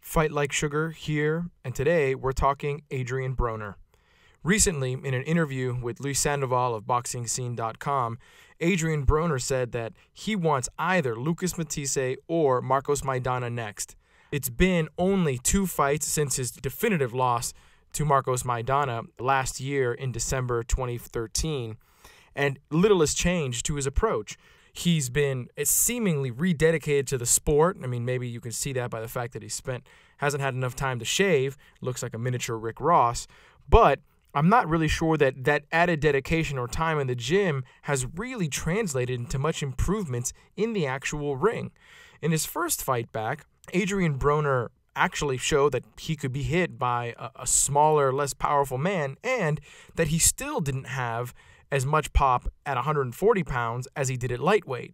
Fight Like Sugar here, and today we're talking Adrien Broner. Recently, in an interview with Luis Sandoval of BoxingScene.com, Adrien Broner said that he wants either Lucas Matthysse or Marcos Maidana next. It's been only 2 fights since his definitive loss to Marcos Maidana last year in December 2013, and little has changed to his approach. He's been seemingly rededicated to the sport. I mean, maybe you can see that by the fact that hasn't had enough time to shave. Looks like a miniature Rick Ross. But I'm not really sure that added dedication or time in the gym has really translated into much improvements in the actual ring. In his first fight back, Adrien Broner actually showed that he could be hit by a smaller, less powerful man, and that he still didn't have as much pop at 140 pounds as he did at lightweight.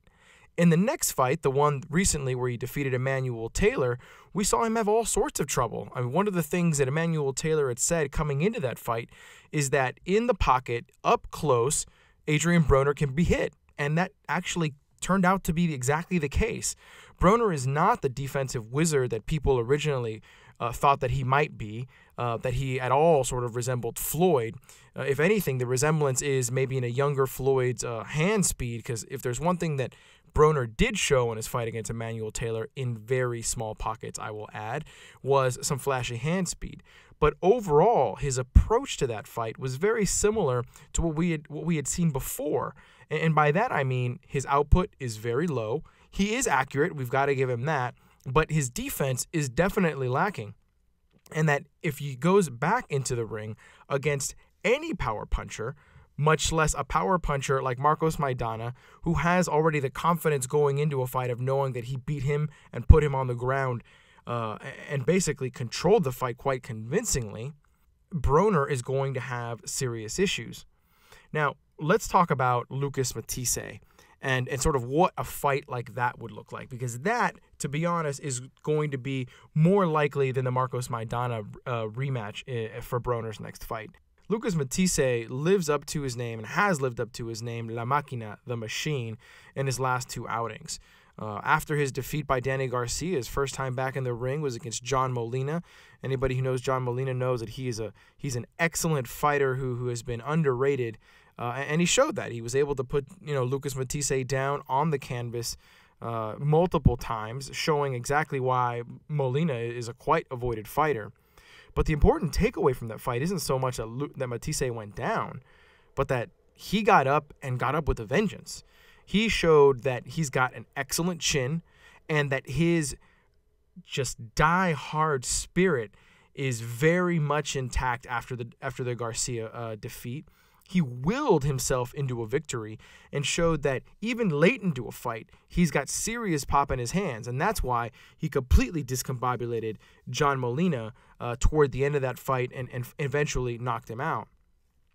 In the next fight, the one recently where he defeated Emmanuel Taylor, we saw him have all sorts of trouble. I mean, one of the things that Emmanuel Taylor had said coming into that fight is that in the pocket, up close, Adrien Broner can be hit, and that actually turned out to be exactly the case. Broner is not the defensive wizard that people originally thought that he might be, that he at all sort of resembled Floyd. If anything, the resemblance is maybe in a younger Floyd's hand speed, because if there's one thing that Broner did show in his fight against Emmanuel Taylor, in very small pockets, I will add, was some flashy hand speed. But overall, his approach to that fight was very similar to what we had seen before. And by that, I mean his output is very low. He is accurate, we've got to give him that, but his defense is definitely lacking. And that if he goes back into the ring against any power puncher, much less a power puncher like Marcos Maidana, who has already the confidence going into a fight of knowing that he beat him and put him on the ground and basically controlled the fight quite convincingly, Broner is going to have serious issues. Now, let's talk about Lucas Matthysse and sort of what a fight like that would look like, because that, to be honest, is going to be more likely than the Marcos Maidana rematch for Broner's next fight. Lucas Matthysse lives up to his name and has lived up to his name, La Máquina, the Machine, in his last 2 outings. After his defeat by Danny Garcia, his first time back in the ring was against John Molina. Anybody who knows John Molina knows that he's an excellent fighter who has been underrated. And he showed that. He was able to put Lucas Matthysse down on the canvas multiple times, showing exactly why Molina is a quite avoided fighter. But the important takeaway from that fight isn't so much that Matthysse went down, but that he got up with a vengeance. He showed that he's got an excellent chin and that his just die-hard spirit is very much intact after the Garcia defeat. He willed himself into a victory and showed that even late into a fight, he's got serious pop in his hands, and that's why he completely discombobulated John Molina toward the end of that fight and eventually knocked him out.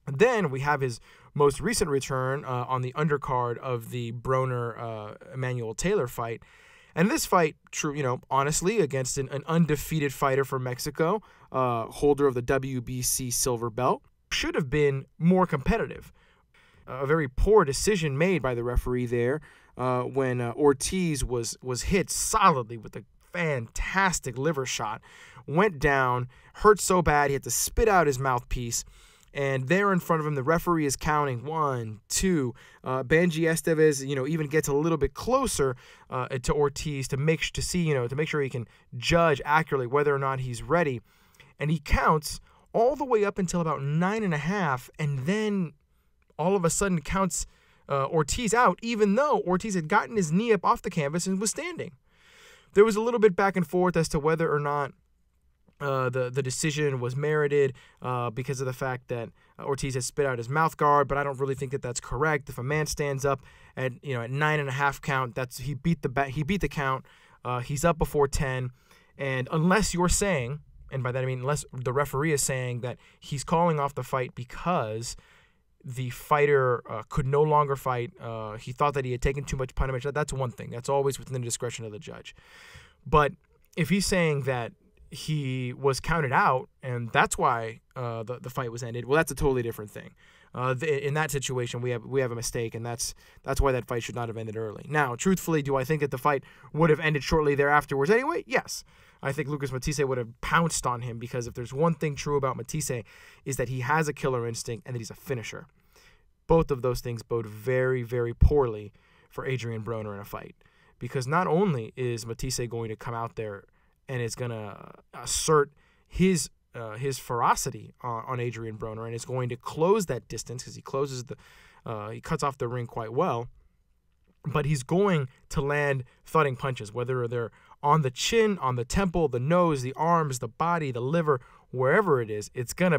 Then we have his most recent return on the undercard of the Broner-Emmanuel Taylor fight. And this fight, honestly, against an undefeated fighter from Mexico, holder of the WBC silver belt, should have been more competitive. A very poor decision made by the referee there when Ortiz was hit solidly with a fantastic liver shot, went down, hurt so bad he had to spit out his mouthpiece, and there in front of him the referee is counting 1, 2. Banji Estevez, even gets a little bit closer to Ortiz to make sure he can judge accurately whether or not he's ready, and he counts all the way up until about 9.5, and then all of a sudden counts Ortiz out, even though Ortiz had gotten his knee up off the canvas and was standing. There was a little bit back and forth as to whether or not the decision was merited because of the fact that Ortiz had spit out his mouth guard, but I don't really think that that's correct. If a man stands up at 9.5 count, he beat the count. He's up before 10, and unless you're saying, and by that I mean unless the referee is saying that he's calling off the fight because the fighter could no longer fight, he thought that he had taken too much punishment, that's one thing. That's always within the discretion of the judge. But if he's saying that he was counted out and that's why the fight was ended, well, that's a totally different thing. In that situation, we have a mistake, and that's why that fight should not have ended early. Now, truthfully, do I think that the fight would have ended shortly thereafterwards anyway? Yes. I think Lucas Matthysse would have pounced on him, because if there's one thing true about Matthysse, is that he has a killer instinct and that he's a finisher. Both of those things bode very, very poorly for Adrien Broner in a fight, because not only is Matthysse going to come out there and is going to assert his ferocity on Adrien Broner, and is going to close that distance, because he cuts off the ring quite well, but he's going to land thudding punches, whether they're on the chin, on the temple, the nose, the arms, the body, the liver, wherever it is. It's gonna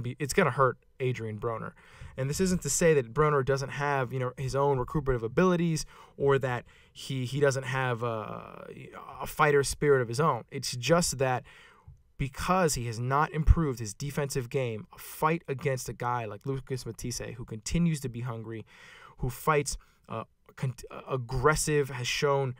hurt Adrien Broner. And this isn't to say that Broner doesn't have, his own recuperative abilities, or that he doesn't have a fighter spirit of his own. It's just that because he has not improved his defensive game, a fight against a guy like Lucas Matthysse, who continues to be hungry, who fights aggressive, has shown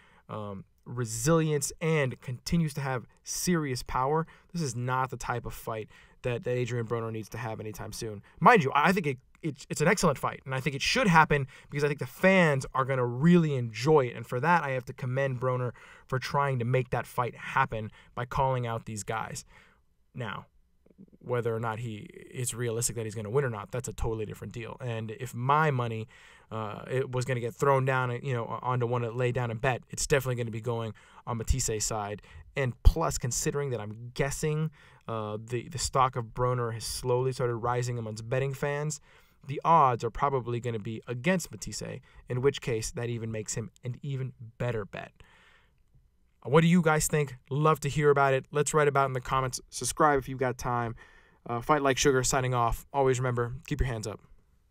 resilience, and continues to have serious power, this is not the type of fight that Adrien Broner needs to have anytime soon. Mind you, I think it's an excellent fight, and I think it should happen, because I think the fans are going to really enjoy it. And for that, I have to commend Broner for trying to make that fight happen by calling out these guys. Now, whether or not it's realistic that he's going to win or not, that's a totally different deal. And if my money it was going to get thrown down, onto one to lay down a bet, it's definitely going to be going on Mathisse's side. And plus, considering that I'm guessing the stock of Broner has slowly started rising amongst betting fans, the odds are probably going to be against Matthysse, in which case that even makes him an even better bet. What do you guys think? Love to hear about it. Let's write about it in the comments. Subscribe if you've got time. Fight Like Sugar signing off. Always remember, keep your hands up.